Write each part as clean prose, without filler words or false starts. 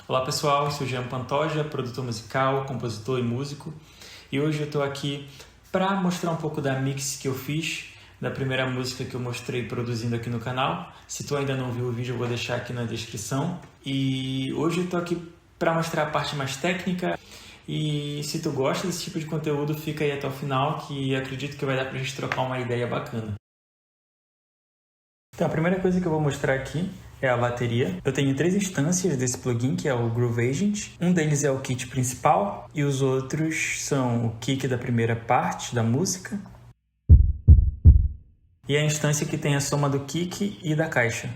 Olá pessoal, eu sou Jean Pantoja, produtor musical, compositor e músico, e hoje eu estou aqui para mostrar um pouco da mix que eu fiz da primeira música que eu mostrei produzindo aqui no canal. Se tu ainda não viu o vídeo, eu vou deixar aqui na descrição. E hoje eu estou aqui para mostrar a parte mais técnica, e se tu gosta desse tipo de conteúdo, fica aí até o final, que acredito que vai dar para a gente trocar uma ideia bacana. Então a primeira coisa que eu vou mostrar aqui é a bateria. Eu tenho 3 instâncias desse plugin, que é o Groove Agent. Um deles é o kit principal e os outros são o kick da primeira parte da música e a instância que tem a soma do kick e da caixa.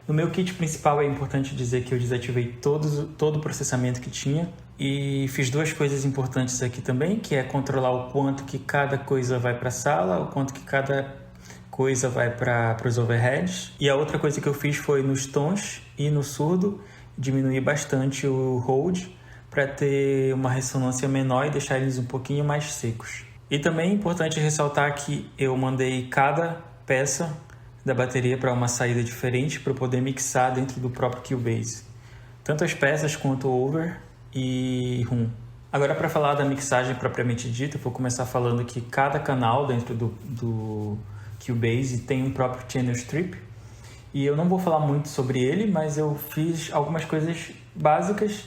No meu kit principal é importante dizer que eu desativei todo o processamento que tinha e fiz 2 coisas importantes aqui também, que é controlar o quanto que cada coisa vai para a sala, o quanto que cada coisa vai para os overheads. E a outra coisa que eu fiz foi nos tons e no surdo, diminuir bastante o hold para ter uma ressonância menor e deixar eles um pouquinho mais secos. E também é importante ressaltar que eu mandei cada peça da bateria para uma saída diferente para eu poder mixar dentro do próprio Cubase. Tanto as peças quanto o over e hum. Agora, para falar da mixagem propriamente dita, eu vou começar falando que cada canal dentro do Cubase tem um próprio channel strip. E eu não vou falar muito sobre ele, mas eu fiz algumas coisas básicas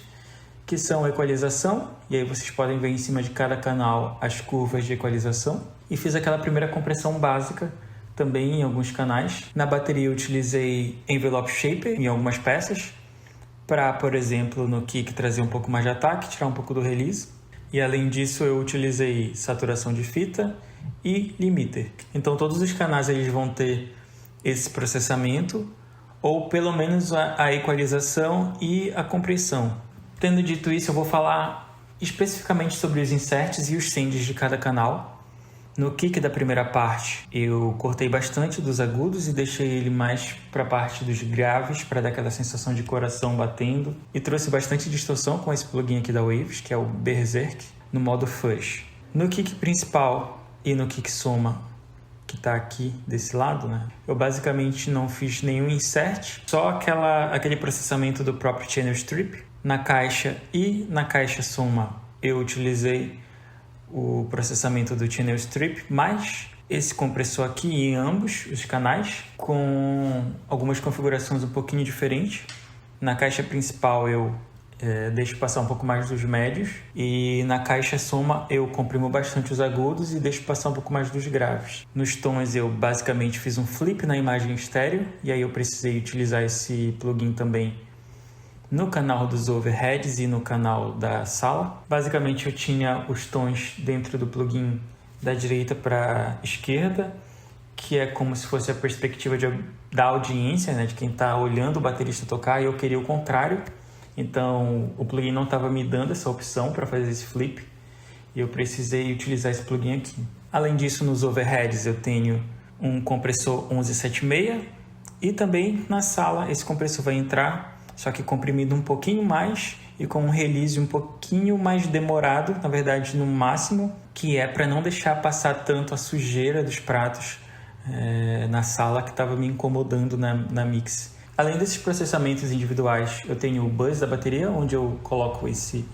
que são equalização, e aí vocês podem ver em cima de cada canal as curvas de equalização. E fiz aquela primeira compressão básica também em alguns canais. Na bateria eu utilizei Envelope Shaper em algumas peças, para, por exemplo, no kick trazer um pouco mais de ataque, tirar um pouco do release. E além disso eu utilizei saturação de fita e limiter. Então todos os canais eles vão ter esse processamento, ou pelo menos a equalização e a compressão. Tendo dito isso, eu vou falar especificamente sobre os inserts e os sends de cada canal. No kick da primeira parte, eu cortei bastante dos agudos e deixei ele mais para a parte dos graves, para dar aquela sensação de coração batendo. E trouxe bastante distorção com esse plugin aqui da Waves, que é o Berserk, no modo Fuzz. No kick principal e no kick soma, que está aqui desse lado, né? Eu basicamente não fiz nenhum insert, só aquele processamento do próprio channel strip. Na caixa e na caixa soma eu utilizei o processamento do channel strip, mais esse compressor aqui em ambos os canais, com algumas configurações um pouquinho diferentes. Na caixa principal eu deixo passar um pouco mais dos médios, e na caixa soma eu comprimo bastante os agudos e deixo passar um pouco mais dos graves. Nos tons eu basicamente fiz um flip na imagem estéreo, e aí eu precisei utilizar esse plugin também no canal dos overheads e no canal da sala. Basicamente eu tinha os tons dentro do plugin da direita para a esquerda, que é como se fosse a perspectiva da audiência, né, de quem está olhando o baterista tocar, e eu queria o contrário. Então o plugin não estava me dando essa opção para fazer esse flip, e eu precisei utilizar esse plugin aqui. Além disso, nos overheads eu tenho um compressor 1176, e também na sala esse compressor vai entrar, só que comprimido um pouquinho mais e com um release um pouquinho mais demorado, na verdade no máximo, que é para não deixar passar tanto a sujeira dos pratos na sala, que estava me incomodando na mix. Além desses processamentos individuais, eu tenho o buzz da bateria, onde eu coloco esse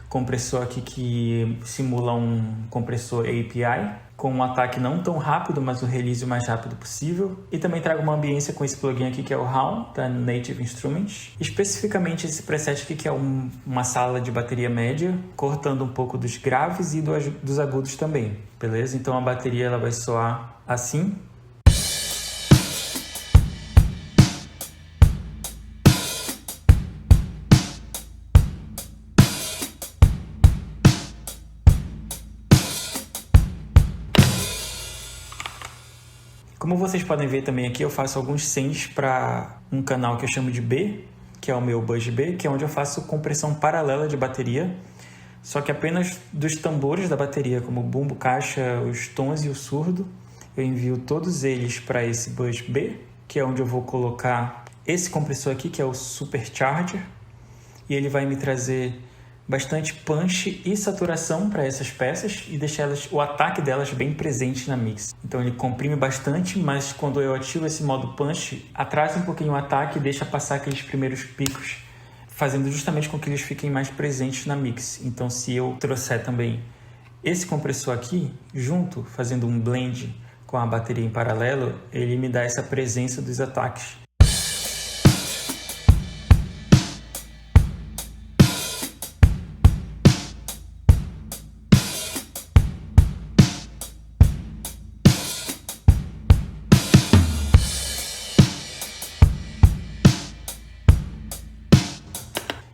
compressor aqui que simula um compressor API, com um ataque não tão rápido, mas o release o mais rápido possível. E também trago uma ambiência com esse plugin aqui, que é o Hall, da Native Instruments. Especificamente esse preset aqui, que é uma sala de bateria média, cortando um pouco dos graves e dos agudos também, beleza? Então a bateria ela vai soar assim. Como vocês podem ver também aqui, eu faço alguns sends para um canal que eu chamo de B, que é o meu Buzz B, que é onde eu faço compressão paralela de bateria, só que apenas dos tambores da bateria, como o bumbo, caixa, os tons e o surdo. Eu envio todos eles para esse Buzz B, que é onde eu vou colocar esse compressor aqui, que é o Supercharger, e ele vai me trazer bastante punch e saturação para essas peças e deixar o ataque delas bem presente na mix. Então ele comprime bastante, mas quando eu ativo esse modo punch, atrasa um pouquinho o ataque e deixa passar aqueles primeiros picos, fazendo justamente com que eles fiquem mais presentes na mix. Então se eu trouxer também esse compressor aqui junto, fazendo um blend com a bateria em paralelo, ele me dá essa presença dos ataques.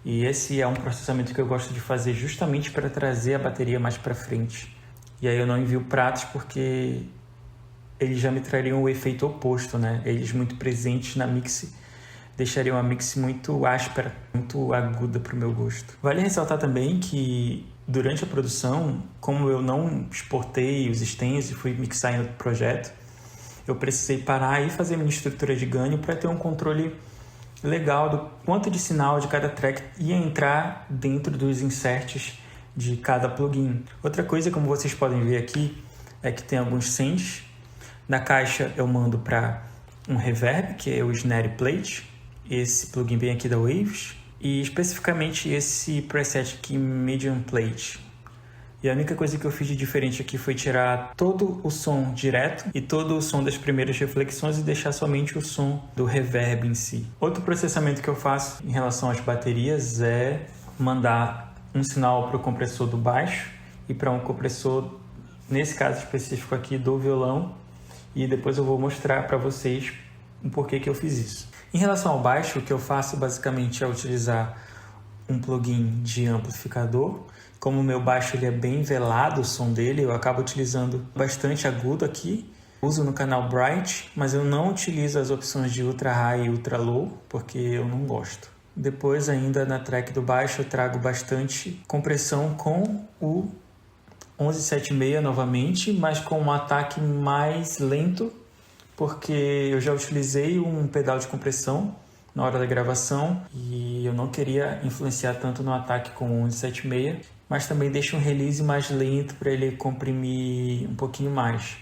E esse é um processamento que eu gosto de fazer justamente para trazer a bateria mais para frente. E aí eu não envio pratos porque eles já me trariam o efeito oposto, né? Eles muito presentes na mix deixariam a mix muito áspera, muito aguda para o meu gosto. Vale ressaltar também que durante a produção, como eu não exportei os stems e fui mixar em outro projeto, eu precisei parar e fazer minha estrutura de ganho para ter um controle legal do quanto de sinal de cada track ia entrar dentro dos inserts de cada plugin. Outra coisa, como vocês podem ver aqui, é que tem alguns sends. Na caixa eu mando para um reverb, que é o Snare Plate, esse plugin vem aqui da Waves, e especificamente esse preset aqui, Medium Plate. E a única coisa que eu fiz de diferente aqui foi tirar todo o som direto e todo o som das primeiras reflexões e deixar somente o som do reverb em si. Outro processamento que eu faço em relação às baterias é mandar um sinal para o compressor do baixo e para um compressor, nesse caso específico aqui, do violão, e depois eu vou mostrar para vocês o porquê que eu fiz isso. Em relação ao baixo, o que eu faço basicamente é utilizar um plugin de amplificador. Como o meu baixo ele é bem velado, o som dele, eu acabo utilizando bastante agudo aqui. Uso no canal Bright, mas eu não utilizo as opções de Ultra High e Ultra Low, porque eu não gosto. Depois, ainda na track do baixo, eu trago bastante compressão com o 1176 novamente, mas com um ataque mais lento, porque eu já utilizei um pedal de compressão na hora da gravação e eu não queria influenciar tanto no ataque com o 1176, mas também deixa um release mais lento para ele comprimir um pouquinho mais.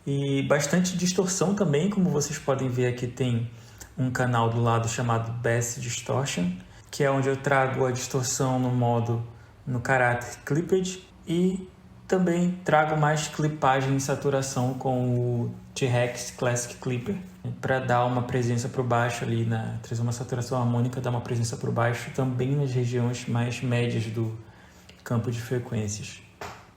E bastante distorção também, como vocês podem ver aqui tem um canal do lado chamado Bass Distortion, que é onde eu trago a distorção no caráter clipped e também trago mais clipagem e saturação com o T-Rex Classic Clipper para dar uma presença para o baixo ali, trazer uma saturação harmônica, dar uma presença para o baixo também nas regiões mais médias do campo de frequências.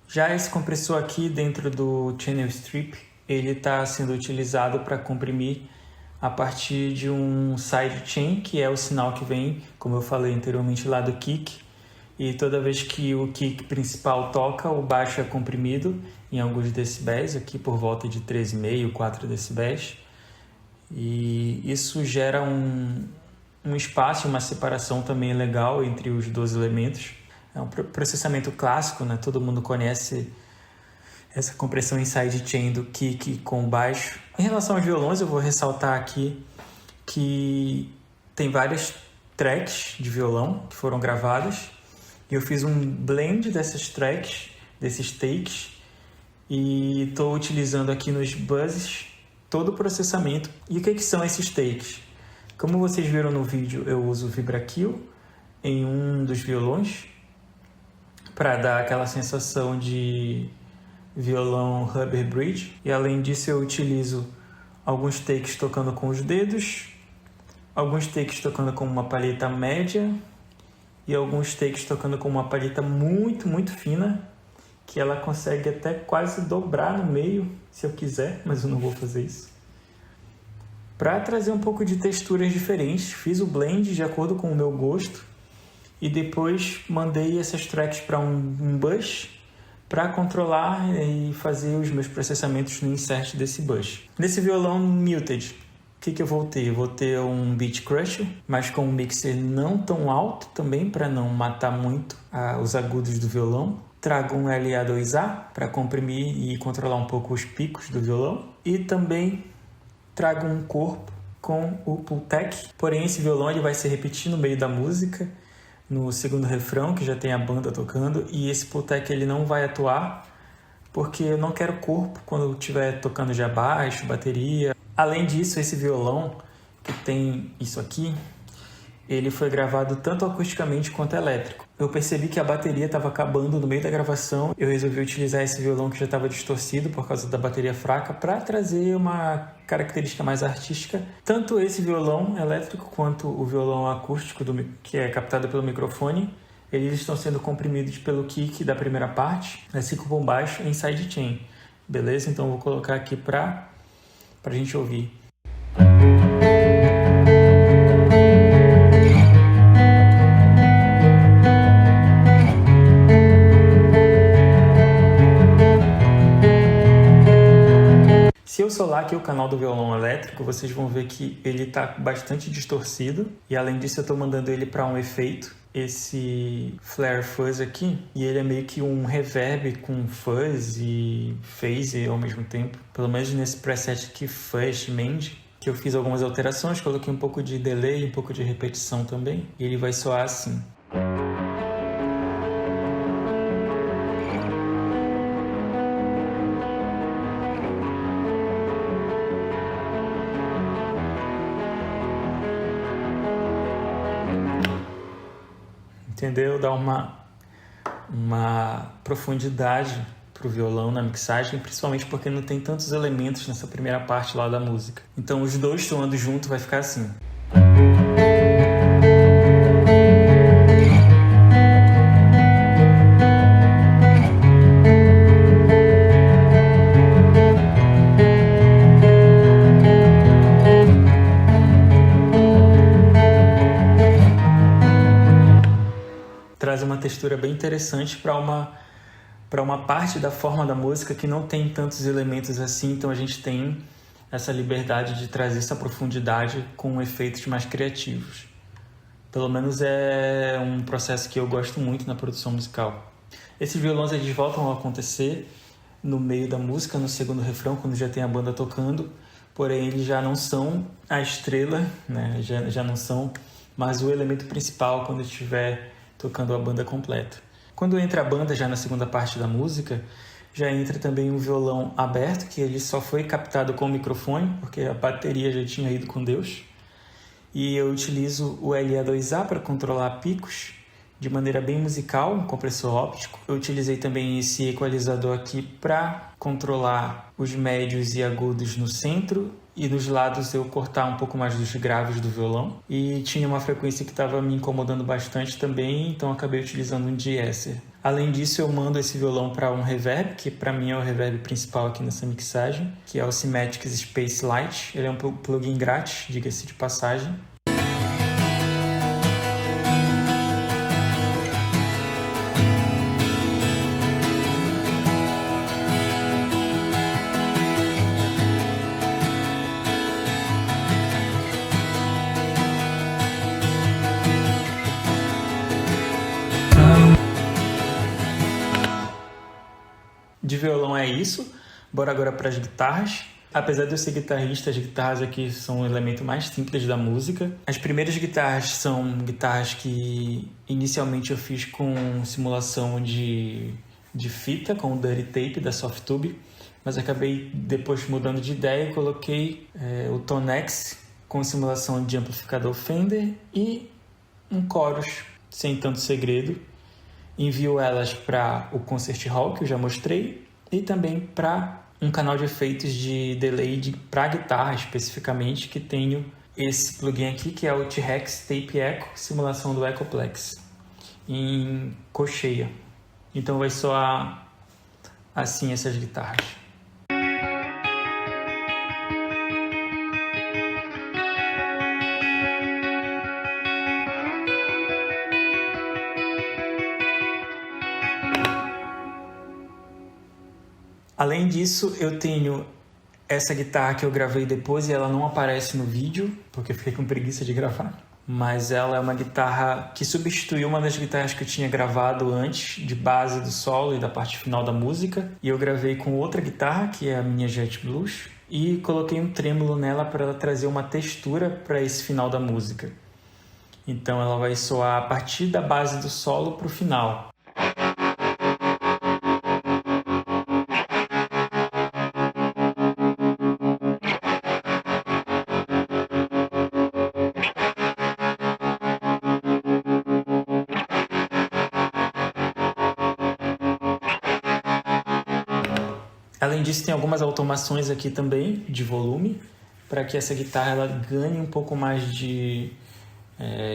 Já esse compressor aqui dentro do Channel Strip, ele está sendo utilizado para comprimir a partir de um sidechain, que é o sinal que vem, como eu falei anteriormente, lá do kick. E toda vez que o kick principal toca, o baixo é comprimido em alguns decibéis, aqui por volta de 3,5, 4 decibéis. E isso gera um espaço, uma separação também legal entre os dois elementos. É um processamento clássico, né? Todo mundo conhece essa compressão em sidechain do kick com baixo. Em relação aos violões, eu vou ressaltar aqui que tem várias tracks de violão que foram gravadas. Eu fiz um blend dessas tracks, desses takes, e estou utilizando aqui nos buzzes todo o processamento. E o que são esses takes? Como vocês viram no vídeo, eu uso Vibrakill em um dos violões para dar aquela sensação de violão Rubber Bridge. E além disso, eu utilizo alguns takes tocando com os dedos, alguns takes tocando com uma palheta média, e alguns takes tocando com uma palheta muito, muito fina, que ela consegue até quase dobrar no meio, se eu quiser, mas eu não vou fazer isso. Para trazer um pouco de texturas diferentes, fiz o blend de acordo com o meu gosto, e depois mandei essas tracks para um bus, para controlar e fazer os meus processamentos no insert desse bus. Nesse violão muted, que eu vou ter? Eu vou ter um Beat Crusher, mas com um mixer não tão alto também, para não matar muito os agudos do violão. Trago um LA2A para comprimir e controlar um pouco os picos do violão. E também trago um corpo com o Pultec. Porém, esse violão ele vai se repetir no meio da música, no segundo refrão, que já tem a banda tocando. E esse Pultec ele não vai atuar, porque eu não quero corpo quando eu estiver tocando já baixo, bateria. Além disso, esse violão, que tem isso aqui, ele foi gravado tanto acusticamente quanto elétrico. Eu percebi que a bateria estava acabando no meio da gravação. Eu resolvi utilizar esse violão que já estava distorcido por causa da bateria fraca para trazer uma característica mais artística. Tanto esse violão elétrico quanto o violão acústico que é captado pelo microfone, eles estão sendo comprimidos pelo kick da primeira parte, assim como o baixo em sidechain. Beleza? Então eu vou colocar aqui para a gente ouvir. Se eu solar aqui o canal do violão elétrico, vocês vão ver que ele está bastante distorcido. E além disso, eu estou mandando ele para um efeito, esse Flare Fuzz aqui. E ele é meio que um reverb com fuzz e phase ao mesmo tempo. Pelo menos nesse preset aqui, Fuzz Mend, que eu fiz algumas alterações, coloquei um pouco de delay, um pouco de repetição também. E ele vai soar assim. Entendeu? Dá uma profundidade pro violão na mixagem, principalmente porque não tem tantos elementos nessa primeira parte lá da música. Então os dois soando junto vai ficar assim. Traz uma textura bem interessante para uma parte da forma da música que não tem tantos elementos assim, então a gente tem essa liberdade de trazer essa profundidade com efeitos mais criativos. Pelo menos é um processo que eu gosto muito na produção musical. Esses violões eles voltam a acontecer no meio da música, no segundo refrão, quando já tem a banda tocando, porém eles já não são a estrela, né? já não são mais o elemento principal quando estiver tocando a banda completa. Quando entra a banda já na segunda parte da música, já entra também um violão aberto, que ele só foi captado com o microfone, porque a bateria já tinha ido com Deus. E eu utilizo o LA2A para controlar picos de maneira bem musical, um compressor óptico. Eu utilizei também esse equalizador aqui para controlar os médios e agudos no centro, e nos lados eu cortar um pouco mais dos graves do violão. E tinha uma frequência que estava me incomodando bastante também, então acabei utilizando um de-esser. Além disso, eu mando esse violão para um reverb, que para mim é o reverb principal aqui nessa mixagem, que é o Cymatics Space Light. Ele é um plugin grátis, diga-se de passagem. De violão é isso, bora agora para as guitarras. Apesar de eu ser guitarrista, as guitarras aqui são o elemento mais simples da música. As primeiras guitarras são guitarras que inicialmente eu fiz com simulação de fita, com o Dirty Tape da Softube, mas acabei depois mudando de ideia e coloquei o Tonex com simulação de amplificador Fender e um chorus sem tanto segredo. Envio elas para o Concert Hall, que eu já mostrei, e também para um canal de efeitos de delay para guitarra especificamente, que tenho esse plugin aqui, que é o T-Rex Tape Echo, simulação do Echoplex, em cocheia. Então vai soar assim essas guitarras. Além disso, eu tenho essa guitarra que eu gravei depois e ela não aparece no vídeo, porque eu fiquei com preguiça de gravar. Mas ela é uma guitarra que substituiu uma das guitarras que eu tinha gravado antes, de base do solo e da parte final da música. E eu gravei com outra guitarra, que é a minha Jet Blues, e coloquei um trêmulo nela para ela trazer uma textura para esse final da música. Então ela vai soar a partir da base do solo para o final. Além disso, tem algumas automações aqui também de volume, para que essa guitarra ela ganhe um pouco mais de...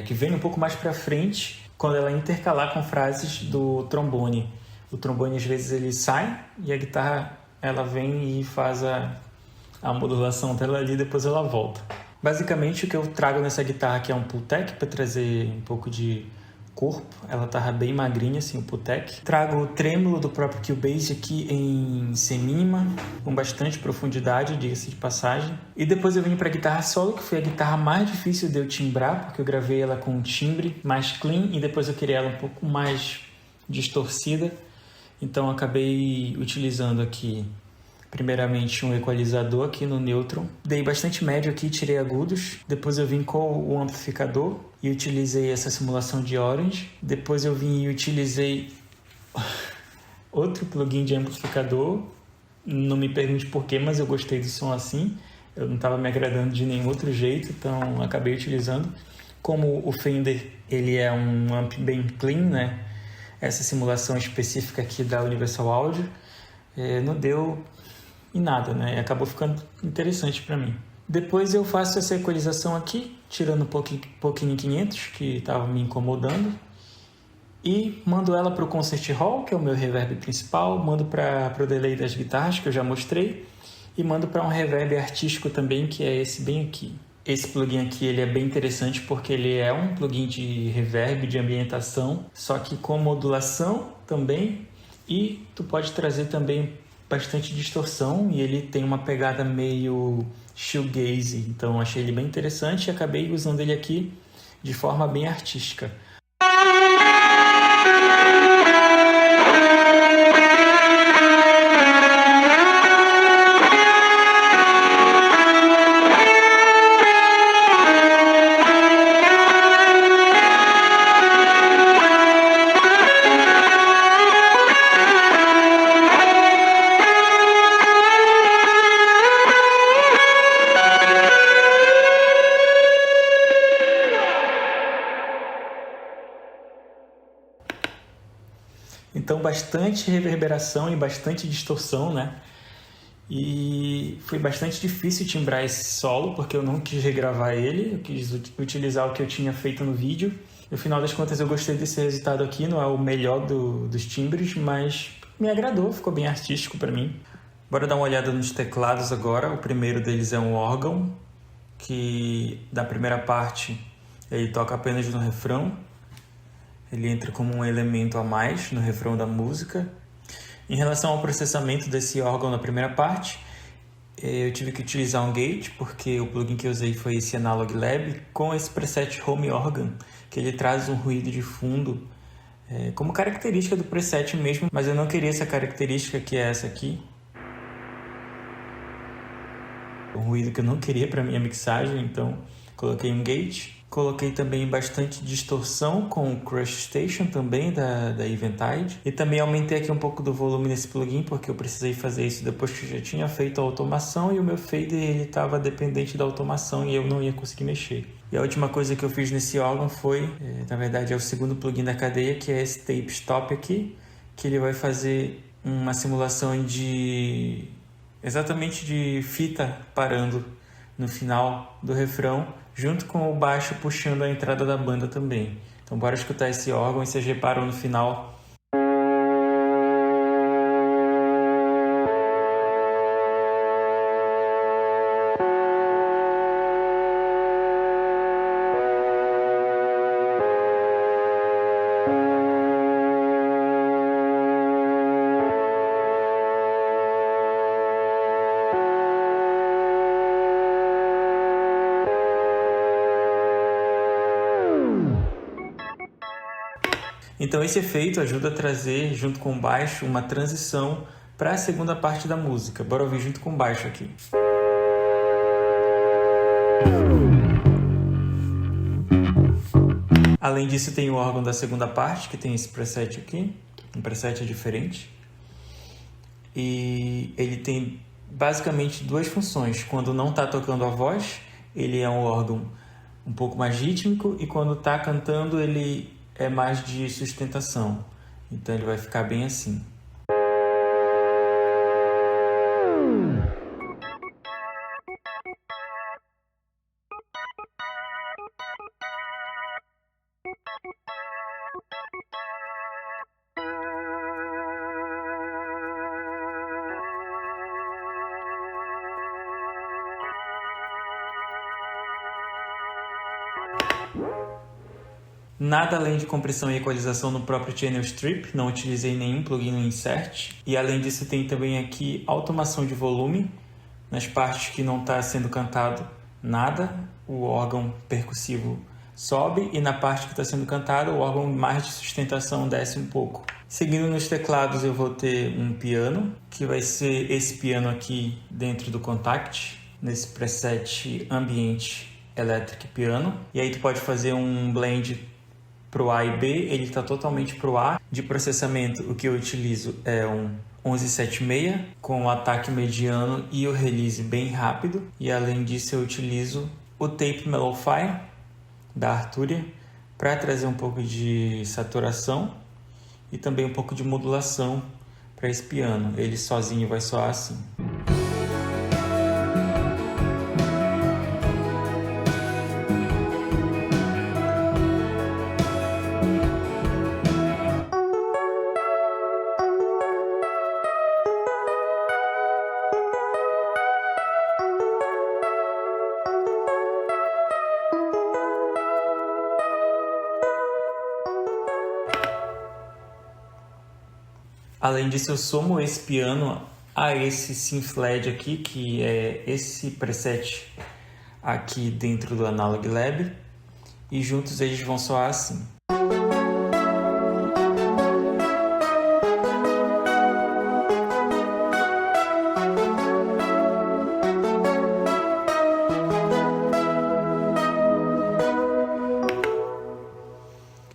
que venha um pouco mais para frente quando ela intercalar com frases do trombone. O trombone às vezes ele sai e a guitarra ela vem e faz a modulação dela ali e depois ela volta. Basicamente o que eu trago nessa guitarra aqui é um Pultec para trazer um pouco de corpo, ela tava bem magrinha assim, o Pultec. Trago o trêmulo do próprio Cubase aqui em C mínima, com bastante profundidade, diga-se de passagem. E depois eu vim para a guitarra solo, que foi a guitarra mais difícil de eu timbrar, porque eu gravei ela com um timbre mais clean e depois eu queria ela um pouco mais distorcida. Então eu acabei utilizando aqui primeiramente um equalizador aqui no Neutron. Dei bastante médio aqui, tirei agudos. Depois eu vim com o amplificador e utilizei essa simulação de Orange. Depois eu vim e utilizei outro plugin de amplificador. Não me pergunte porquê, mas eu gostei do som assim. Eu não estava me agradando de nenhum outro jeito, então acabei utilizando. Como o Fender ele é um amp bem clean, né? Essa simulação específica aqui da Universal Audio não deu em nada, né? Acabou ficando interessante para mim. Depois eu faço essa equalização aqui, tirando um pouquinho 500, que estava me incomodando, e mando ela para o Concert Hall, que é o meu reverb principal, mando para o delay das guitarras, que eu já mostrei, e mando para um reverb artístico também, que é esse bem aqui. Esse plugin aqui ele é bem interessante porque ele é um plugin de reverb, de ambientação, só que com modulação também, e tu pode trazer também bastante distorção e ele tem uma pegada meio shoegaze, então achei ele bem interessante e acabei usando ele aqui de forma bem artística. Então, bastante reverberação e bastante distorção, né? E foi bastante difícil timbrar esse solo, porque eu não quis regravar ele, eu quis utilizar o que eu tinha feito no vídeo. No final das contas, eu gostei desse resultado aqui, não é o melhor dos timbres, mas me agradou, ficou bem artístico para mim. Bora dar uma olhada nos teclados agora. O primeiro deles é um órgão, que da primeira parte ele toca apenas no refrão. Ele entra como um elemento a mais no refrão da música. Em relação ao processamento desse órgão na primeira parte, eu tive que utilizar um gate, porque o plugin que eu usei foi esse Analog Lab, com esse preset Home Organ, que ele traz um ruído de fundo como característica do preset mesmo, mas eu não queria essa característica que é essa aqui. Um ruído que eu não queria para minha mixagem, então coloquei um gate. Coloquei também bastante distorção com o Crush Station também da Eventide. E também aumentei aqui um pouco do volume nesse plugin, porque eu precisei fazer isso depois que eu já tinha feito a automação e o meu fader estava dependente da automação e eu não ia conseguir mexer. E a última coisa que eu fiz nesse órgão foi, na verdade é o segundo plugin da cadeia, que é esse Tape Stop aqui, que ele vai fazer uma simulação exatamente de fita parando no final do refrão, junto com o baixo puxando a entrada da banda também. Então bora escutar esse órgão e vocês reparam no final. Então esse efeito ajuda a trazer, junto com o baixo, uma transição para a segunda parte da música. Bora ouvir junto com o baixo aqui. Além disso, tem o órgão da segunda parte, que tem esse preset aqui. Um preset diferente. E ele tem basicamente duas funções. Quando não está tocando a voz, ele é um órgão um pouco mais rítmico, e quando está cantando, ele é mais de sustentação. Então ele vai ficar bem assim. Nada além de compressão e equalização no próprio Channel Strip, não utilizei nenhum plugin no Insert. E além disso tem também aqui automação de volume, nas partes que não está sendo cantado nada, o órgão percussivo sobe, e na parte que está sendo cantado, o órgão mais de sustentação desce um pouco. Seguindo nos teclados, eu vou ter um piano, que vai ser esse piano aqui dentro do Contact, nesse preset Ambient Electric Piano. E aí tu pode fazer um blend pro A e B, ele está totalmente pro A. De processamento, o que eu utilizo é um 1176 com o ataque mediano e o release bem rápido. E além disso, eu utilizo o Tape Mellowfire da Arturia para trazer um pouco de saturação e também um pouco de modulação para esse piano. Ele sozinho vai soar assim. Além disso, eu somo esse piano a esse synth LED aqui, que é esse preset aqui dentro do Analog Lab, e juntos eles vão soar assim.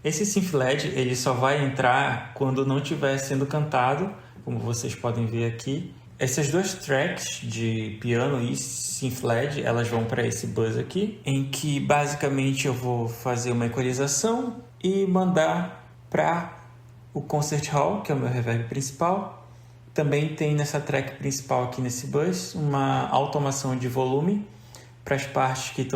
Esse synth LED ele só vai entrar quando não estiver sendo cantado, como vocês podem ver aqui. Essas duas tracks de piano e synth LED, elas vão para esse buzz aqui, em que basicamente eu vou fazer uma equalização e mandar para o Concert Hall, que é o meu reverb principal. Também tem nessa track principal aqui nesse buzz uma automação de volume para as partes que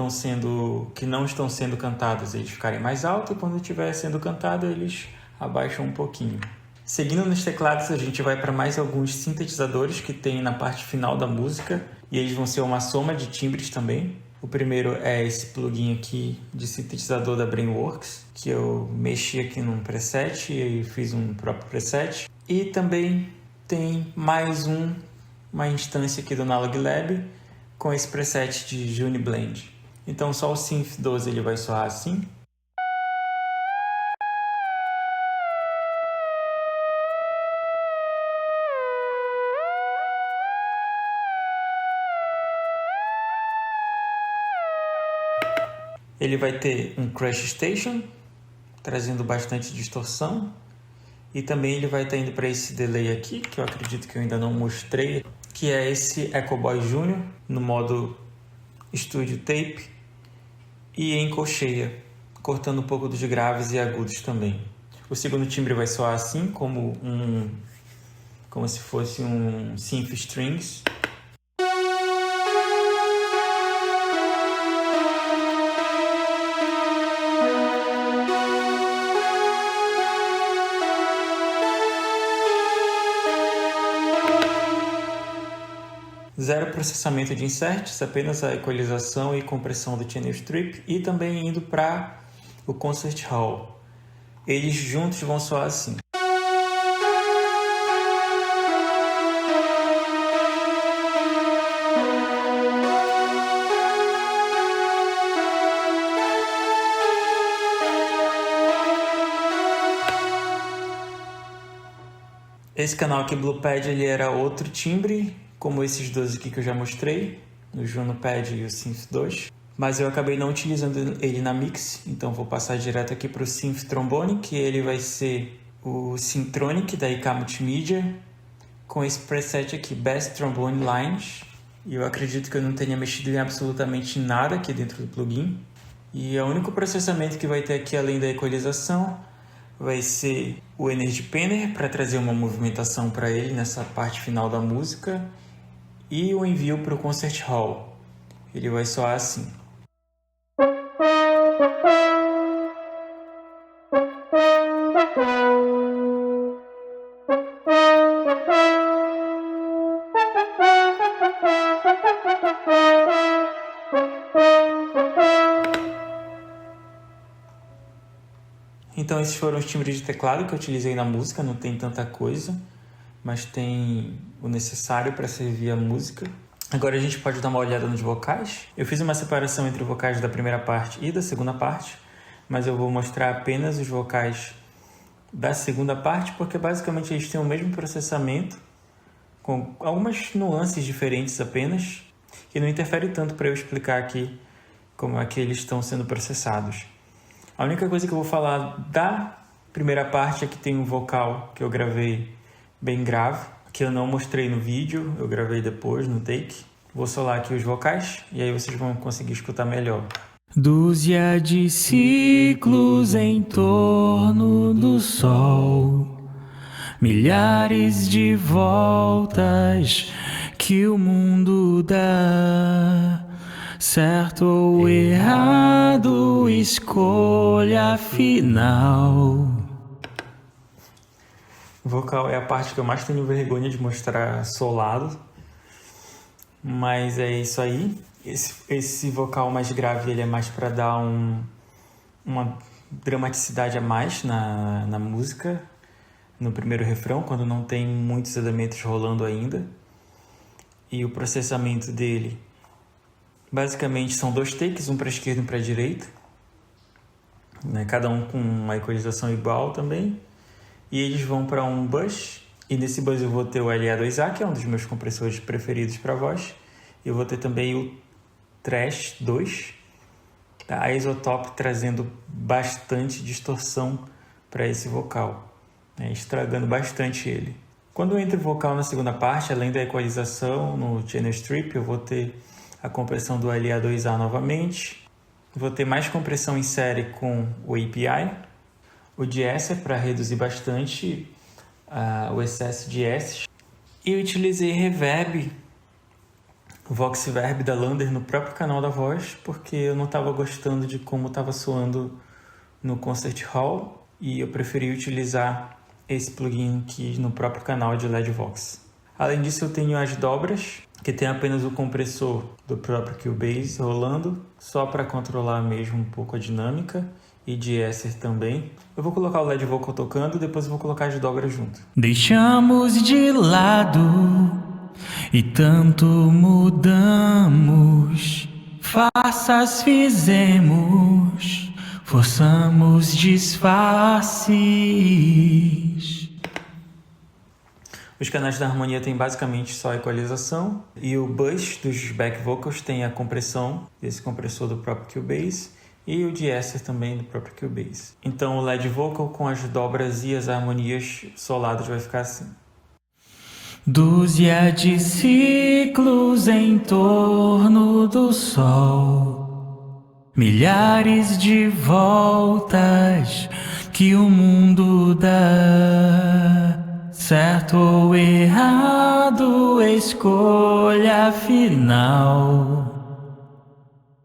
não estão sendo cantadas, eles ficarem mais altos, e quando estiver sendo cantado, eles abaixam um pouquinho. Seguindo nos teclados, a gente vai para mais alguns sintetizadores que tem na parte final da música, e eles vão ser uma soma de timbres também. O primeiro é esse plugin aqui de sintetizador da Brainworks, que eu mexi aqui num preset e fiz um próprio preset. E também tem mais uma instância aqui do Analog Lab, com esse preset de Juni Blend. Então só o Synth 12 ele vai soar assim. Ele vai ter um Crash Station, trazendo bastante distorção. E também ele vai estar indo para esse delay aqui, que eu acredito que eu ainda não mostrei, que é esse Echo Boy Junior, no modo Studio Tape, e em colcheia, cortando um pouco dos graves e agudos também. O segundo timbre vai soar assim, como se fosse um Synth Strings. 0 processamento de inserts, apenas a equalização e compressão do Channel Strip, e também indo para o Concert Hall. Eles juntos vão soar assim. Esse canal aqui, Bluepad, ele era outro timbre, como esses dois aqui que eu já mostrei, o Juno Pad e o Synth 2. Mas eu acabei não utilizando ele na mix, então vou passar direto aqui para o Synth Trombone, que ele vai ser o Syntronic da IK Multimedia, com esse preset aqui, Best Trombone Lines. E eu acredito que eu não tenha mexido em absolutamente nada aqui dentro do plugin. E o único processamento que vai ter aqui, além da equalização, vai ser o Energy Penner, para trazer uma movimentação para ele nessa parte final da música, e o envio para o Concert Hall. Ele vai soar assim. Então esses foram os timbres de teclado que eu utilizei na música, não tem tanta coisa, mas tem o necessário para servir a música. Agora a gente pode dar uma olhada nos vocais. Eu fiz uma separação entre vocais da primeira parte e da segunda parte, mas eu vou mostrar apenas os vocais da segunda parte, porque basicamente eles têm o mesmo processamento, com algumas nuances diferentes apenas, que não interfere tanto para eu explicar aqui como é que eles estão sendo processados. A única coisa que eu vou falar da primeira parte é que tem um vocal que eu gravei bem grave, que eu não mostrei no vídeo, eu gravei depois no take. Vou solar aqui os vocais e aí vocês vão conseguir escutar melhor. Dúzia de ciclos em torno do Sol, milhares de voltas que o mundo dá. Certo ou errado, escolha final. O vocal é a parte que eu mais tenho vergonha de mostrar solado, mas é isso aí. Esse vocal mais grave ele é mais para dar uma dramaticidade a mais na música, no primeiro refrão, quando não tem muitos elementos rolando ainda. E o processamento dele basicamente são 2 takes, um para a esquerda e um para a direita, né? Cada um com uma equalização igual também. E eles vão para um bus, e nesse bus eu vou ter o LA2A, que é um dos meus compressores preferidos para voz. Eu vou ter também o Trash 2, a Isotope, trazendo bastante distorção para esse vocal, né? Estragando bastante ele. Quando entra o vocal na segunda parte, além da equalização no Channel Strip, eu vou ter a compressão do LA2A novamente. Vou ter mais compressão em série com o API. O de-esser para reduzir bastante o excesso de esses. E eu utilizei reverb, Vox Verb da Lander no próprio canal da voz, porque eu não estava gostando de como estava soando no Concert Hall. E eu preferi utilizar esse plugin aqui no próprio canal de LED Vox. Além disso, eu tenho as dobras, que tem apenas o compressor do próprio Cubase rolando, só para controlar mesmo um pouco a dinâmica, e de-esser também. Eu vou colocar o LED Vocal tocando, depois eu vou colocar as dobras junto. Deixamos de lado e tanto mudamos, farsas fizemos, forçamos disfarces. Os canais da harmonia tem basicamente só a equalização, e o bus dos back vocals tem a compressão desse compressor do próprio Cubase e o de-esser também do próprio Cubase. Então o LED vocal com as dobras e as harmonias soladas vai ficar assim. Dúzia de ciclos em torno do Sol, milhares de voltas que o mundo dá. Certo ou errado, escolha final.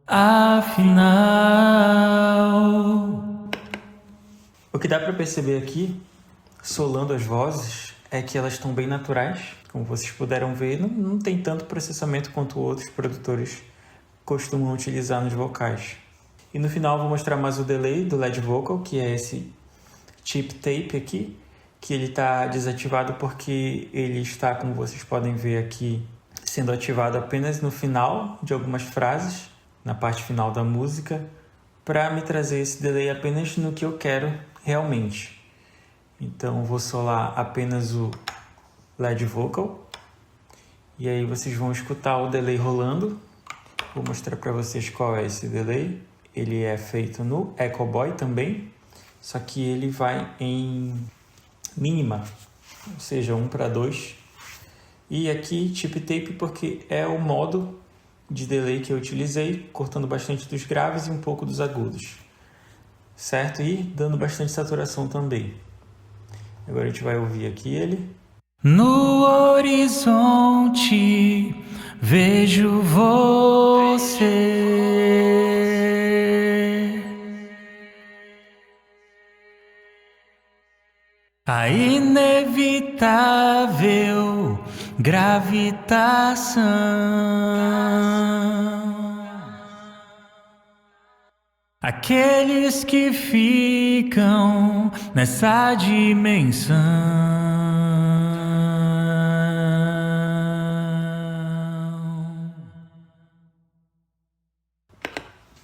Afinal. O que dá para perceber aqui, solando as vozes, é que elas estão bem naturais. Como vocês puderam ver, não tem tanto processamento quanto outros produtores costumam utilizar nos vocais. E no final eu vou mostrar mais o delay do LED Vocal, que é esse chip tape aqui, que ele está desativado porque ele está, como vocês podem ver aqui, sendo ativado apenas no final de algumas frases, na parte final da música, para me trazer esse delay apenas no que eu quero realmente. Então vou solar apenas o LED Vocal. E aí vocês vão escutar o delay rolando. Vou mostrar para vocês qual é esse delay. Ele é feito no Echo Boy também, só que ele vai em mínima, ou seja, 1:2. E aqui Chip Tape porque é o modo de delay que eu utilizei, cortando bastante dos graves e um pouco dos agudos, certo? E dando bastante saturação também. Agora a gente vai ouvir aqui ele. No horizonte vejo você. A inevitável gravitação. Aqueles que ficam nessa dimensão.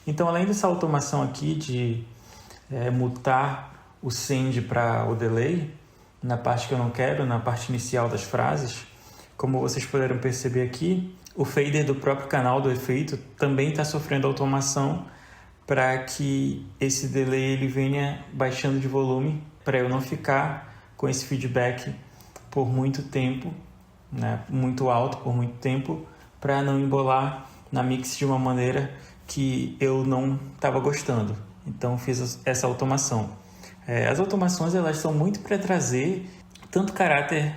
Então, além dessa automação aqui de mutar o send para o delay, na parte que eu não quero, na parte inicial das frases, como vocês puderam perceber aqui, o fader do próprio canal do efeito também está sofrendo automação para que esse delay ele venha baixando de volume, para eu não ficar com esse feedback por muito tempo, né, muito alto por muito tempo, para não embolar na mix de uma maneira que eu não estava gostando. Então fiz essa automação. As automações elas são muito para trazer tanto caráter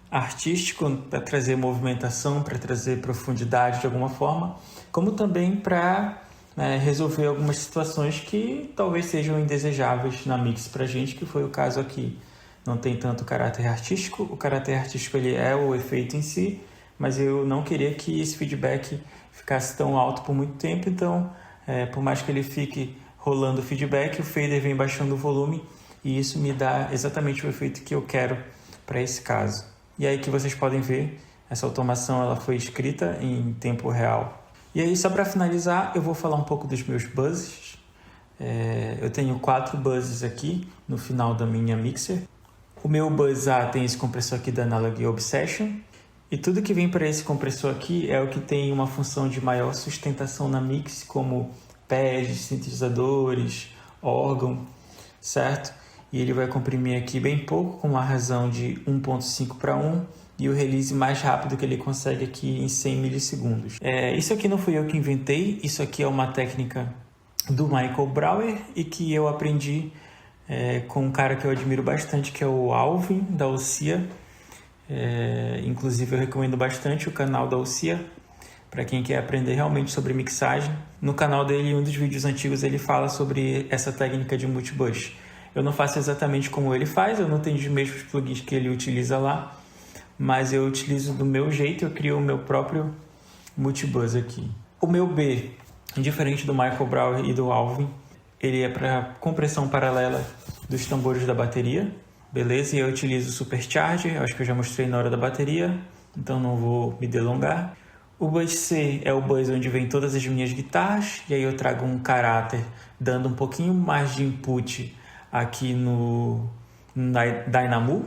artístico, para trazer movimentação, para trazer profundidade de alguma forma, como também para resolver algumas situações que talvez sejam indesejáveis na mix para a gente, que foi o caso aqui. Não tem tanto caráter artístico, o caráter artístico ele é o efeito em si, mas eu não queria que esse feedback ficasse tão alto por muito tempo, então por mais que ele fique rolando o feedback, o fader vem baixando o volume e isso me dá exatamente o efeito que eu quero para esse caso. E aí que vocês podem ver, essa automação ela foi escrita em tempo real. E aí, só para finalizar, eu vou falar um pouco dos meus buzzes. Eu tenho 4 buzzes aqui no final da minha mixer. O meu buzz A tem esse compressor aqui da Analog Obsession. E tudo que vem para esse compressor aqui é o que tem uma função de maior sustentação na mix, como pads, sintetizadores, órgão, certo? E ele vai comprimir aqui bem pouco, com uma razão de 1.5:1 e o release mais rápido que ele consegue aqui em 100 milissegundos. Isso aqui não fui eu que inventei, isso aqui é uma técnica do Michael Brauer e que eu aprendi com um cara que eu admiro bastante, que é o Alvin, da Ossia. Inclusive eu recomendo bastante o canal da Ossia para quem quer aprender realmente sobre mixagem. No canal dele, em um dos vídeos antigos, ele fala sobre essa técnica de multibus. Eu não faço exatamente como ele faz, eu não tenho os mesmos plugins que ele utiliza lá, mas eu utilizo do meu jeito, eu crio o meu próprio multibus aqui. O meu B, diferente do Michael Brauer e do Alvin, ele é para compressão paralela dos tambores da bateria, beleza? E eu utilizo o Supercharger, acho que eu já mostrei na hora da bateria, então não vou me delongar. O bus C é o bus onde vem todas as minhas guitarras, e aí eu trago um caráter dando um pouquinho mais de input aqui no Dynamo,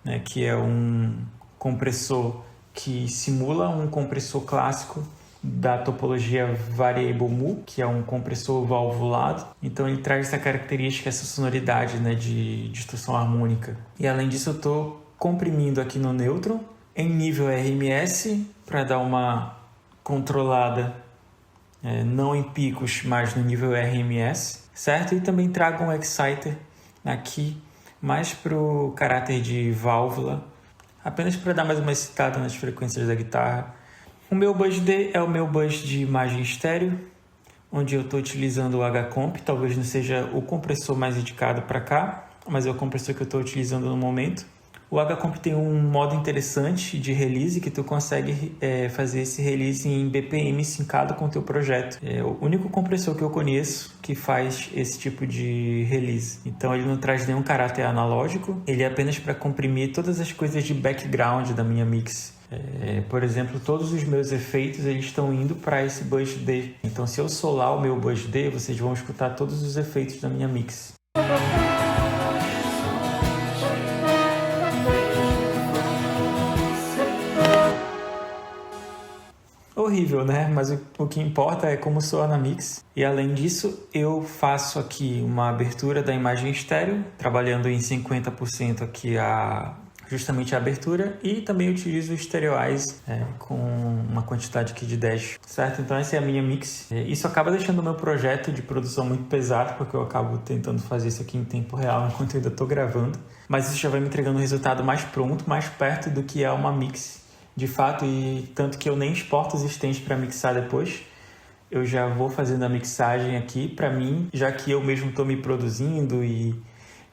né, que é um compressor que simula um compressor clássico da topologia Variable Mu, que é um compressor valvulado. Então ele traz essa característica, essa sonoridade, né, de distorção harmônica. E além disso eu estou comprimindo aqui no neutron em nível RMS para dar uma controlada, não em picos, mas no nível RMS, certo? E também trago um exciter aqui mais para o caráter de válvula, apenas para dar mais uma excitada nas frequências da guitarra. O meu bus D é o meu bus de imagem estéreo, onde eu estou utilizando o H-Comp. Talvez não seja o compressor mais indicado para cá, mas é o compressor que eu estou utilizando no momento. O H-Comp tem um modo interessante de release que tu consegue fazer esse release em BPM sincado com o teu projeto. É o único compressor que eu conheço que faz esse tipo de release. Então ele não traz nenhum caráter analógico, ele é apenas para comprimir todas as coisas de background da minha mix. Por exemplo, todos os meus efeitos eles estão indo para esse bus D. Então se eu solar o meu bus D, vocês vão escutar todos os efeitos da minha mix. horrível, né? Mas o que importa é como soa na mix. E além disso, eu faço aqui uma abertura da imagem estéreo, trabalhando em 50% aqui justamente a abertura, e também utilizo o Stereo Eyes com uma quantidade aqui de 10, certo? Então essa é a minha mix. Isso acaba deixando o meu projeto de produção muito pesado, porque eu acabo tentando fazer isso aqui em tempo real enquanto eu ainda estou gravando, mas isso já vai me entregando um resultado mais pronto, mais perto do que é uma mix de fato, e tanto que eu nem exporto os stems para mixar depois. Eu já vou fazendo a mixagem aqui para mim, já que eu mesmo estou me produzindo e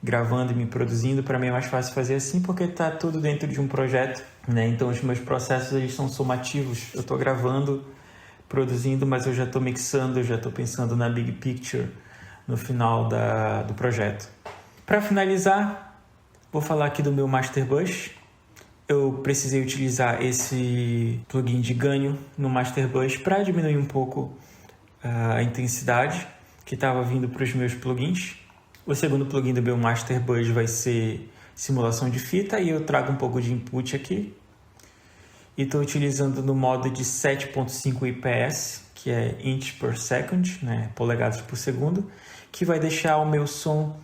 gravando e me produzindo. Para mim é mais fácil fazer assim, porque está tudo dentro de um projeto, né? Então os meus processos eles são somativos. Eu estou gravando, produzindo, mas eu já estou mixando, eu já estou pensando na big picture no final do projeto. Para finalizar, vou falar aqui do meu Master Bus. Eu precisei utilizar esse plugin de ganho no Master Bus para diminuir um pouco a intensidade que estava vindo para os meus plugins. O segundo plugin do meu Master Bus vai ser simulação de fita, e eu trago um pouco de input aqui. E estou utilizando no modo de 7.5 IPS, que é inch per second, né, polegadas por segundo, que vai deixar o meu som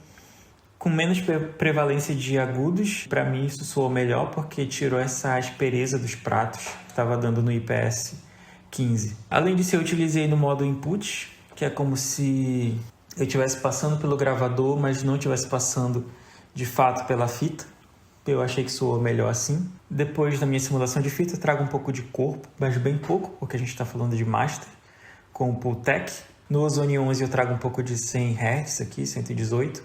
com menos prevalência de agudos. Para mim isso soou melhor, porque tirou essa aspereza dos pratos que estava dando no IPS 15. Além disso, eu utilizei no modo input, que é como se eu estivesse passando pelo gravador, mas não estivesse passando de fato pela fita. Eu achei que soou melhor assim. Depois da minha simulação de fita, eu trago um pouco de corpo, mas bem pouco, porque a gente está falando de master, com o Pultec. No Ozone 11 eu trago um pouco de 100 Hz aqui, 118.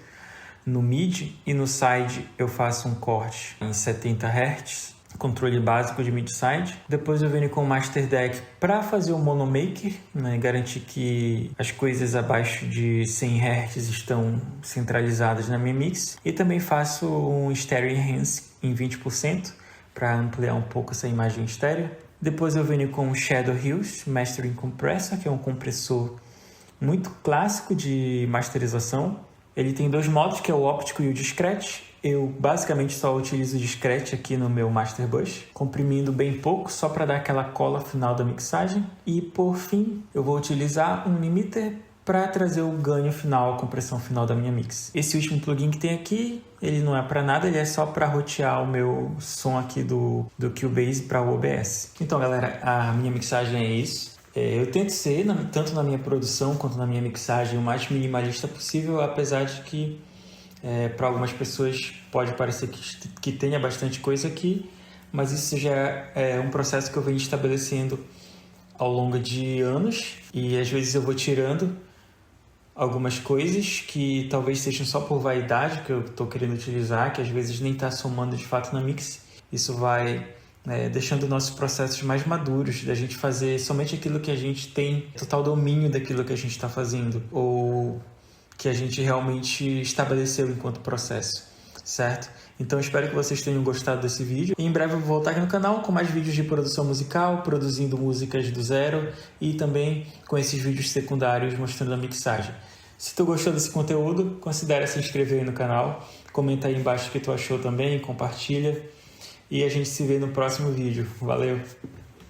No mid e no side eu faço um corte em 70 Hz, controle básico de mid-side. Depois eu venho com o Master Deck para fazer o Mono Maker, né, garantir que as coisas abaixo de 100 Hz estão centralizadas na minha mix. E também faço um Stereo Enhance em 20% para ampliar um pouco essa imagem estéreo. Depois eu venho com o Shadow Hills Mastering Compressor, que é um compressor muito clássico de masterização. Ele tem dois modos, que é o óptico e o discrete. Eu basicamente só utilizo o discrete aqui no meu Master Bus, comprimindo bem pouco, só para dar aquela cola final da mixagem. E por fim, eu vou utilizar um limiter para trazer o ganho final, a compressão final da minha mix. Esse último plugin que tem aqui, ele não é para nada, ele é só para rotear o meu som aqui do Cubase para o OBS. Então galera, a minha mixagem é isso. Eu tento ser, tanto na minha produção quanto na minha mixagem, o mais minimalista possível, apesar de que para algumas pessoas pode parecer que tenha bastante coisa aqui, mas isso já é um processo que eu venho estabelecendo ao longo de anos, e às vezes eu vou tirando algumas coisas que talvez sejam só por vaidade que eu estou querendo utilizar, que às vezes nem está somando de fato na mix. Isso vai deixando nossos processos mais maduros, da gente fazer somente aquilo que a gente tem total domínio daquilo que a gente está fazendo, ou que a gente realmente estabeleceu enquanto processo, certo? Então espero que vocês tenham gostado desse vídeo. E em breve eu vou voltar aqui no canal com mais vídeos de produção musical, produzindo músicas do zero, e também com esses vídeos secundários mostrando a mixagem. Se tu gostou desse conteúdo, considere se inscrever aí no canal, comenta aí embaixo o que tu achou também, compartilha. E a gente se vê no próximo vídeo. Valeu!